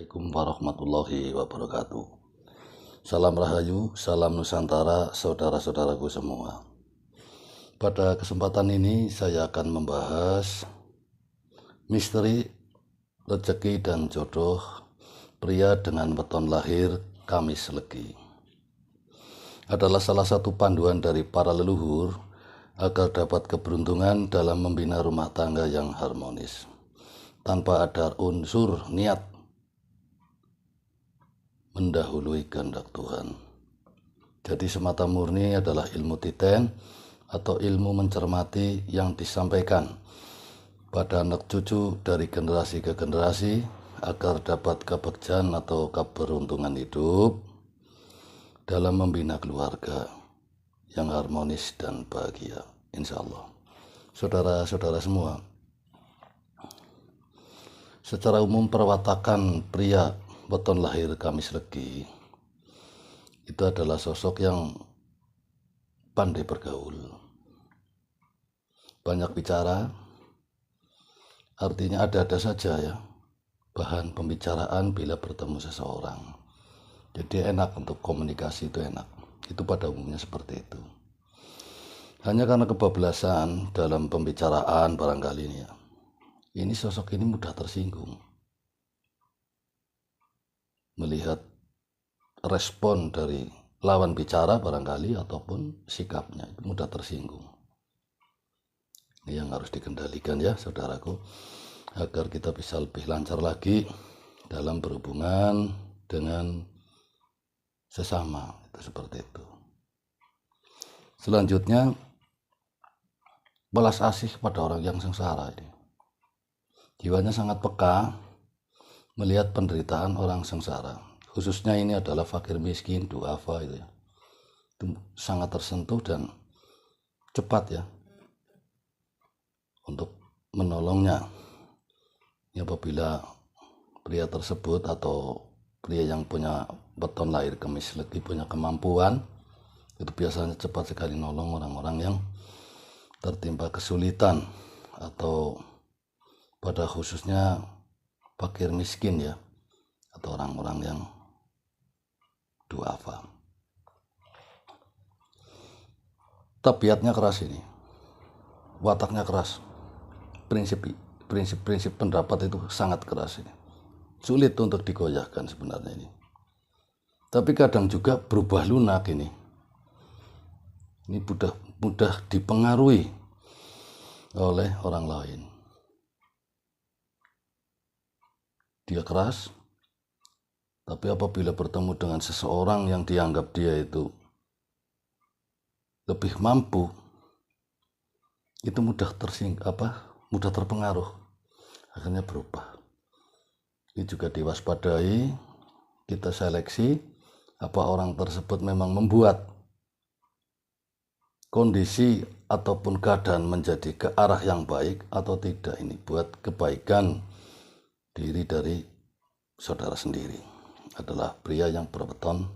Assalamualaikum warahmatullahi wabarakatuh. Salam Rahayu, salam Nusantara, saudara-saudaraku semua. Pada kesempatan ini saya akan membahas misteri rezeki dan jodoh pria dengan weton lahir Kamis Legi. Adalah salah satu panduan dari para leluhur agar dapat keberuntungan dalam membina rumah tangga yang harmonis, tanpa ada unsur niat mendahului kehendak Tuhan. Jadi semata murni adalah ilmu titen atau ilmu mencermati yang disampaikan pada anak cucu dari generasi ke generasi agar dapat kebekjan atau keberuntungan hidup dalam membina keluarga yang harmonis dan bahagia, insya Allah. Saudara-saudara semua, secara umum perwatakan pria weton lahir Kamis Legi itu adalah sosok yang pandai bergaul, banyak bicara, artinya ada-ada saja ya bahan pembicaraan bila bertemu seseorang. Jadi enak untuk komunikasi, itu enak. Itu pada umumnya seperti itu. Hanya karena kebablasan dalam pembicaraan barangkali ini ya, ini sosok ini mudah tersinggung melihat respon dari lawan bicara barangkali ataupun sikapnya, itu mudah tersinggung. Ini yang harus dikendalikan ya saudaraku, agar kita bisa lebih lancar lagi dalam berhubungan dengan sesama, itu seperti itu. Selanjutnya, belas asih pada orang yang sengsara ini. Jiwanya sangat peka melihat penderitaan orang sengsara. Khususnya ini adalah fakir miskin, duafa itu ya. Itu sangat tersentuh dan cepat ya untuk menolongnya. Ya, apabila pria tersebut atau pria yang punya weton lahir Kamis Legi punya kemampuan, itu biasanya cepat sekali nolong orang-orang yang tertimpa kesulitan atau pada khususnya fakir miskin ya, atau orang-orang yang duafa. Tabiatnya keras ini, wataknya keras, prinsip pendapat itu sangat keras ini, sulit untuk digoyahkan sebenarnya ini. Tapi kadang juga berubah lunak ini mudah dipengaruhi oleh orang lain. Dia keras, tapi apabila bertemu dengan seseorang yang dianggap dia itu lebih mampu, itu mudah terpengaruh, akhirnya berubah. Ini juga diwaspadai, kita seleksi apa orang tersebut memang membuat kondisi ataupun keadaan menjadi ke arah yang baik atau tidak, ini buat kebaikan diri dari saudara sendiri. Adalah pria yang berweton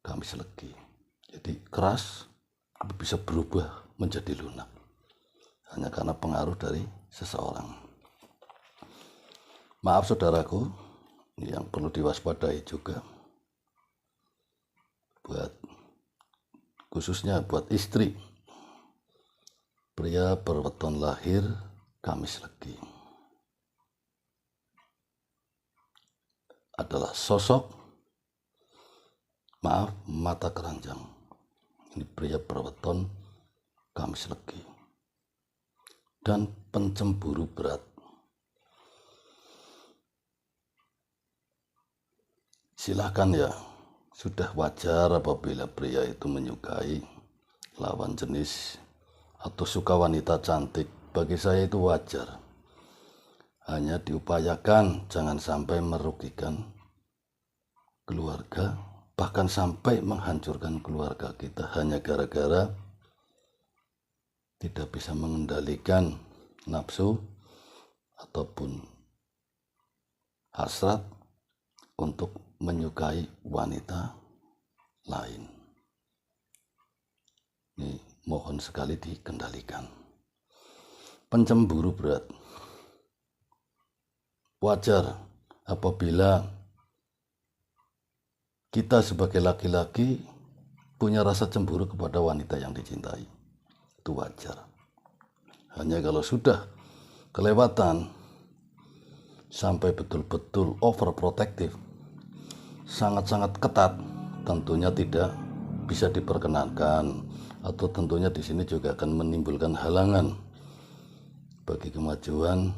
Kamis Legi. Jadi keras tapi bisa berubah menjadi lunak hanya karena pengaruh dari seseorang. Maaf saudaraku, ini yang perlu diwaspadai juga khususnya buat istri pria berweton lahir Kamis Legi. Adalah sosok mata keranjang. Ini pria berweton Kamis Legi dan pencemburu berat. Silahkan ya, sudah wajar apabila pria itu menyukai lawan jenis atau suka wanita cantik. Bagi saya itu wajar. Hanya diupayakan jangan sampai merugikan keluarga, bahkan sampai menghancurkan keluarga kita hanya gara-gara tidak bisa mengendalikan nafsu ataupun hasrat untuk menyukai wanita lain. Ini mohon sekali dikendalikan. Pencemburu berat, wajar apabila kita sebagai laki-laki punya rasa cemburu kepada wanita yang dicintai. Itu wajar. Hanya kalau sudah kelewatan sampai betul-betul overprotective, sangat-sangat ketat, tentunya tidak bisa diperkenankan, atau tentunya di sini juga akan menimbulkan halangan bagi kemajuan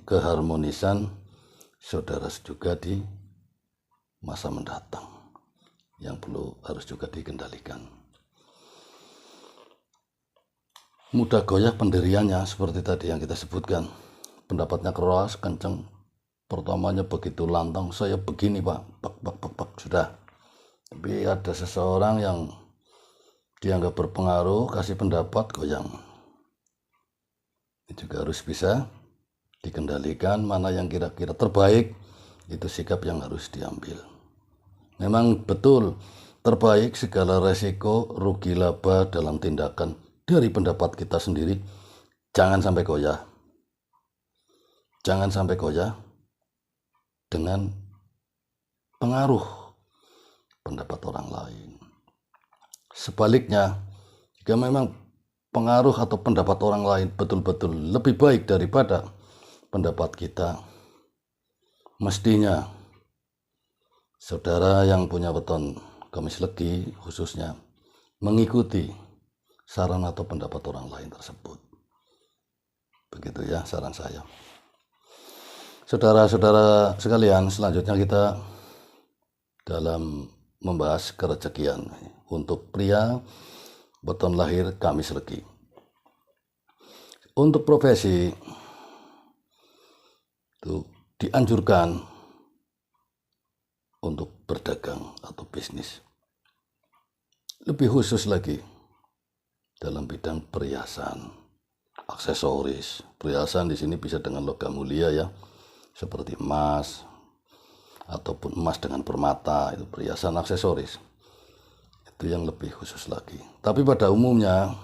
keharmonisan saudara juga di masa mendatang yang harus juga dikendalikan. Mudah goyah pendiriannya seperti tadi yang kita sebutkan. Pendapatnya keras, kenceng. Pertamanya begitu lantang, saya begini pak, pak, sudah. Tapi ada seseorang yang dianggap berpengaruh, kasih pendapat, goyang. Ini juga harus bisa dikendalikan, mana yang kira-kira terbaik, itu sikap yang harus diambil. Memang betul, terbaik segala resiko, rugi laba dalam tindakan dari pendapat kita sendiri. Jangan sampai goyah. Jangan sampai goyah dengan pengaruh pendapat orang lain. Sebaliknya, jika memang pengaruh atau pendapat orang lain betul-betul lebih baik daripada pendapat kita, mestinya saudara yang punya weton gamis legi khususnya mengikuti saran atau pendapat orang lain tersebut. Begitu ya saran saya. Saudara-saudara sekalian, selanjutnya kita dalam membahas kerezekian untuk pria weton lahir Kamis Legi. Untuk profesi itu dianjurkan untuk berdagang atau bisnis. Lebih khusus lagi dalam bidang perhiasan, aksesoris. Perhiasan di sini bisa dengan logam mulia ya, seperti emas ataupun emas dengan permata, itu perhiasan aksesoris. Itu yang lebih khusus lagi. Tapi pada umumnya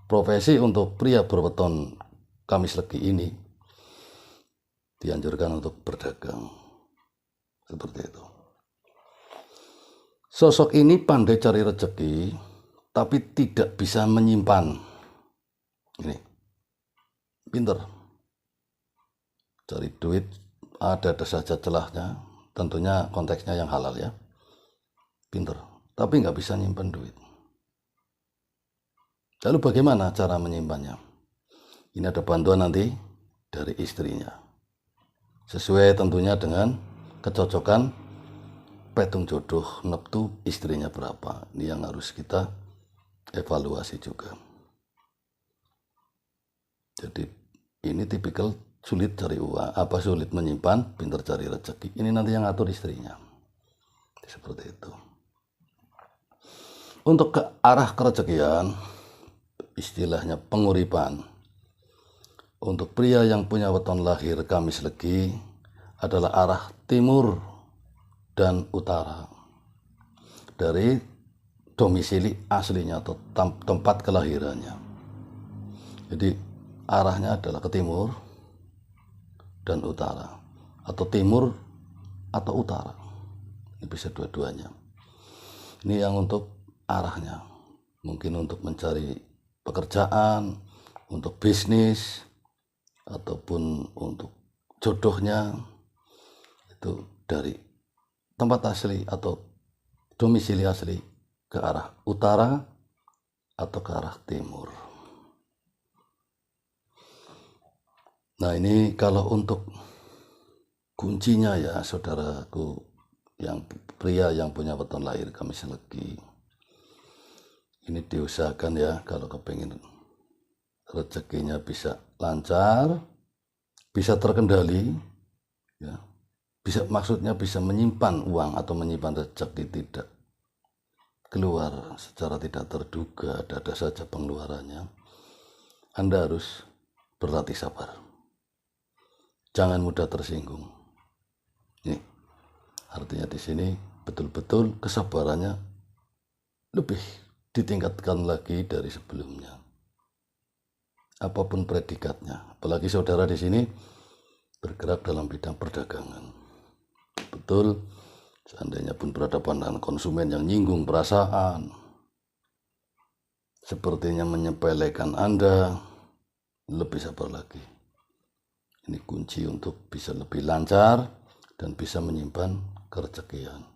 profesi untuk pria berweton Kamis Legi ini dianjurkan untuk berdagang. Seperti itu. Sosok ini pandai cari rezeki, tapi tidak bisa menyimpan. Ini, pinter. Cari duit, ada saja celahnya, tentunya konteksnya yang halal ya. Pinter, tapi nggak bisa nyimpan duit. Lalu bagaimana cara menyimpannya? Ini ada bantuan nanti dari istrinya. Sesuai tentunya dengan kecocokan petung jodoh neptu istrinya berapa. Ini yang harus kita evaluasi juga. Jadi ini tipikal sulit cari uang, sulit menyimpan, pintar cari rezeki. Ini nanti yang ngatur istrinya. Seperti itu. Untuk ke arah kerezekian, istilahnya penguripan. Untuk pria yang punya weton lahir Kamis Legi adalah arah timur dan utara dari domisili aslinya atau tempat kelahirannya. Jadi arahnya adalah ke timur dan utara, atau timur atau utara. Ini bisa dua-duanya. Ini yang untuk arahnya. Mungkin untuk mencari pekerjaan, untuk bisnis, ataupun untuk jodohnya, itu dari tempat asli atau domisili asli ke arah utara atau ke arah timur. Nah ini kalau untuk kuncinya ya saudaraku, yang pria yang punya weton lahir Kamis Legi, ini diusahakan ya kalau kepingin rezekinya bisa lancar, bisa terkendali ya. Maksudnya bisa menyimpan uang atau menyimpan rezeki, tidak keluar secara tidak terduga, ada saja pengeluarannya. Anda harus berlatih sabar. Jangan mudah tersinggung. Nih, artinya di sini betul-betul kesabarannya lebih ditingkatkan lagi dari sebelumnya. Apapun predikatnya, apalagi saudara di sini bergerak dalam bidang perdagangan. Betul, seandainya pun berhadapan dengan konsumen yang nyinggung perasaan, sepertinya menyepelekan Anda, lebih sabar lagi. Ini kunci untuk bisa lebih lancar dan bisa menyimpan kerezekian.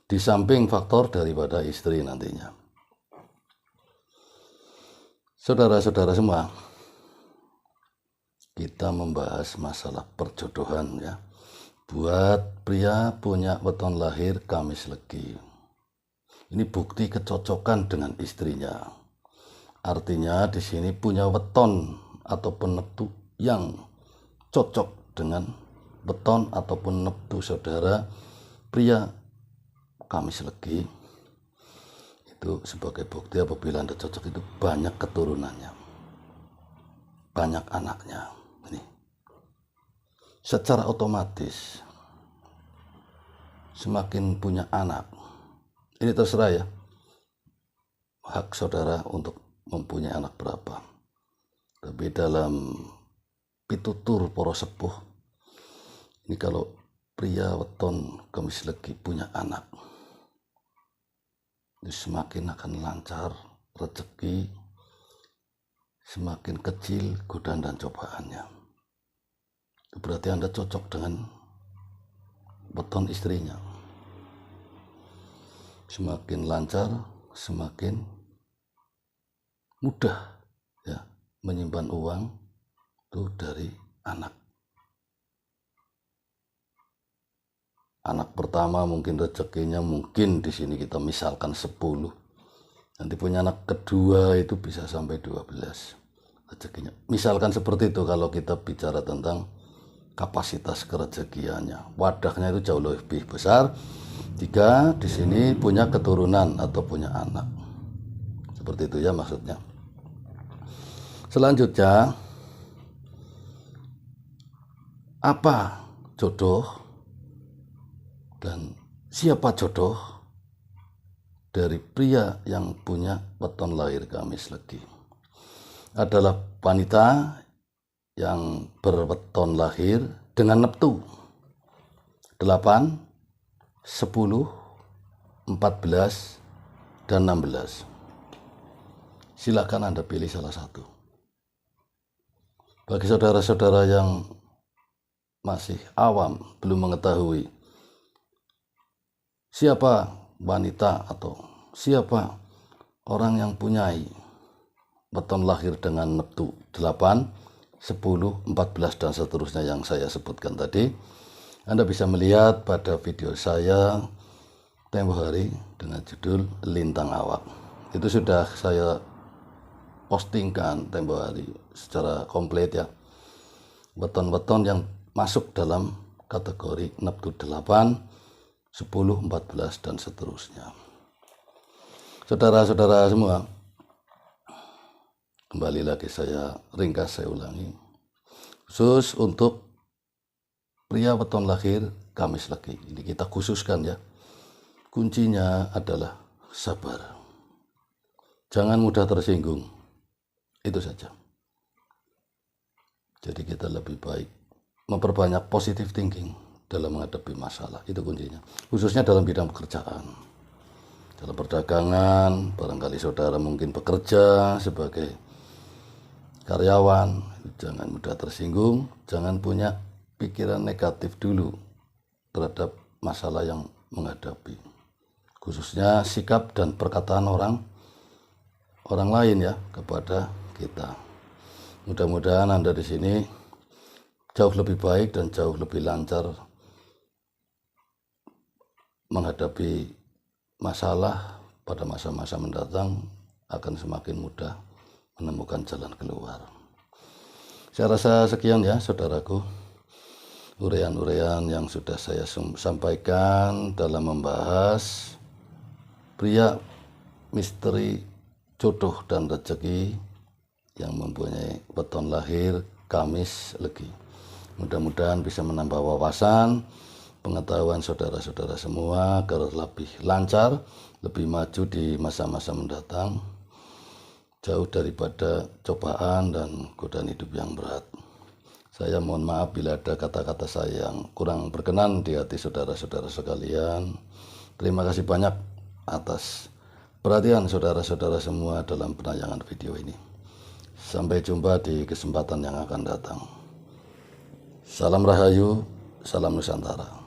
Di samping faktor daripada istri nantinya. Saudara-saudara semua, kita membahas masalah perjodohan ya. Buat pria punya weton lahir Kamis Legi. Ini bukti kecocokan dengan istrinya. Artinya di sini punya weton ataupun neptu yang cocok dengan weton ataupun neptu saudara pria Kamis Legi. Itu sebagai bukti apabila Anda cocok itu banyak keturunannya, banyak anaknya. Ini secara otomatis semakin punya anak, ini terserah ya, hak saudara untuk mempunyai anak berapa. Tapi dalam pitutur para sepuh, ini kalau pria weton Kamis Legi punya anak, semakin akan lancar rezeki, semakin kecil godaan dan cobaannya. Itu berarti Anda cocok dengan weton istrinya. Semakin lancar, semakin mudah ya menyimpan uang itu dari anak. Anak pertama mungkin rezekinya mungkin di sini kita misalkan 10. Nanti punya anak kedua itu bisa sampai 12 rezekinya. Misalkan seperti itu kalau kita bicara tentang kapasitas kerezekiannya. Wadahnya itu jauh lebih besar jika di sini punya keturunan atau punya anak. Seperti itu ya maksudnya. Selanjutnya, apa jodoh dan siapa jodoh dari pria yang punya weton lahir Kamis Legi? Adalah wanita yang berweton lahir dengan neptu 8, 10, 14, dan 16. Silakan Anda pilih salah satu. Bagi saudara-saudara yang masih awam, belum mengetahui siapa wanita atau siapa orang yang punya weton lahir dengan neptu 8, 10, 14, dan seterusnya yang saya sebutkan tadi, Anda bisa melihat pada video saya tempo hari dengan judul Lintang Awak. Itu sudah saya postingkan tempo hari secara komplit ya. Weton-weton yang masuk dalam kategori neptu 8, 10, 14, dan seterusnya. Saudara-saudara semua, kembali lagi saya ringkas, saya ulangi. Khusus untuk pria weton lahir Kamis Legi, ini kita khususkan ya. Kuncinya adalah sabar. Jangan mudah tersinggung. Itu saja. Jadi kita lebih baik memperbanyak positive thinking dalam menghadapi masalah. Itu kuncinya. Khususnya dalam bidang pekerjaan. Dalam perdagangan, barangkali saudara mungkin bekerja sebagai karyawan. Jangan mudah tersinggung. Jangan punya pikiran negatif dulu terhadap masalah yang menghadapi. Khususnya sikap dan perkataan orang lain ya kepada kita. Mudah-mudahan Anda di sini jauh lebih baik dan jauh lebih lancar menghadapi masalah pada masa-masa mendatang, akan semakin mudah menemukan jalan keluar. Saya rasa sekian ya saudaraku, uraian-uraian yang sudah saya sampaikan dalam membahas pria misteri jodoh dan rezeki yang mempunyai weton lahir Kamis Legi. Mudah-mudahan bisa menambah wawasan, pengetahuan saudara-saudara semua agar lebih lancar, lebih maju di masa-masa mendatang, jauh daripada cobaan dan godaan hidup yang berat. Saya mohon maaf bila ada kata-kata saya yang kurang berkenan di hati saudara-saudara sekalian. Terima kasih banyak atas perhatian saudara-saudara semua dalam penayangan video ini. Sampai jumpa di kesempatan yang akan datang. Salam Rahayu, salam Nusantara.